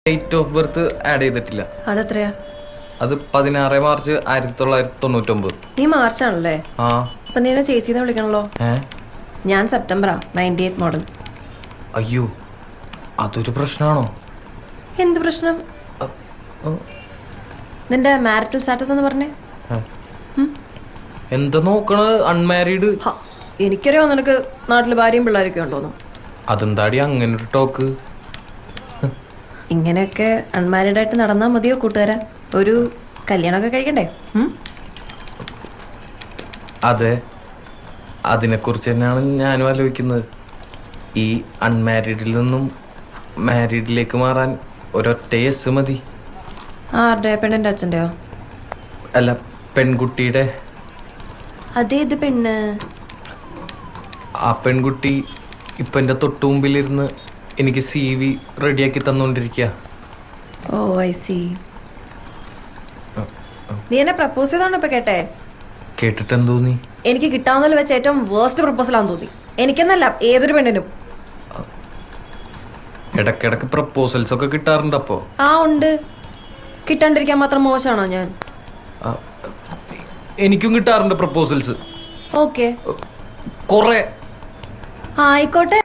Date of birth add ചെയ്തിട്ടില്ല. അതെത്രയാ? അത് 16 March 1999. നീ മാർച്ചാണല്ലേ? ആ. അപ്പൊ നീ എന്നെ ചേച്ചിന്ന് വിളിക്കണല്ലോ. ഞാൻ സെപ്റ്റംബറാ, 98 മോഡൽ. അയ്യോ, അതൊരു പ്രശ്നമാണോ? എന്ത് പ്രശ്നം? നിന്റെ മാരിറ്റൽ സ്റ്റാറ്റസ് എന്ന് പറഞ്ഞേ. എന്താ നോക്കണത്? അൺമാരീഡ്. എനിക്കറിയാം നിനക്ക് നാട്ടില് ഭാര്യയും പിള്ളേരൊക്കെ ഉണ്ടോന്നു. അതെന്താടി അങ്ങനെ ഒരു ടോക്ക്? ഇങ്ങനെയൊക്കെ അൺമാരീഡ് ആയിട്ട് നടന്നാ മതിയോ കൂട്ടുകാരാ? ഒരു കല്യാണമൊക്കെ കഴിക്കണ്ടേ? അതെ, അതിനെക്കുറിച്ച് തന്നെയാണ് ഞാനും ആലോചിക്കുന്നത്. ഈ അൺമാരീഡിൽ നിന്നും മാരീഡിലേക്ക് മാറാൻ ഒരൊറ്റ യെസ് മതി. ആരുടെ? പെണ്ണിന്റെ അച്ഛൻ്റെയോ? അല്ല, പെൺകുട്ടിയുടെ. അതേത് പെണ്ണ്? ആ പെൺകുട്ടി ഇപ്പം എൻ്റെ തൊട്ടു മുമ്പിലിരുന്ന് എനിക്ക് CV റെഡിയാക്കി തന്നുകൊണ്ടിരിക്കുക. ഓ, ഐ സി. നീ എന്നെ പ്രപ്പോസ് ചെയ്താണോ ഇപ്പൊ കേട്ടെ? കേട്ടിട്ടെന്ന് തോന്നി? എനിക്ക് കിട്ടാവുന്നതിൽ വെച്ച് ഏറ്റവും വേർസ്റ്റ് പ്രപ്പോസലാന്ന് തോന്നി. എനിക്കെന്നല്ല, ഏതൊരു പെണ്ണിനും. ഇടക്കിടക്ക് പ്രപ്പോസൽസ് ഒക്കെ കിട്ടാറുണ്ട്. അപ്പോ ആ ഉണ്ട്. കിട്ടാണ്ടിരിക്കാൻ മാത്രം മോശമാണോ ഞാൻ? എനിക്കും കിട്ടാറുണ്ട് പ്രപ്പോസൽസ്. ഓക്കെ, കൊറേ. ആയിക്കോട്ടെ.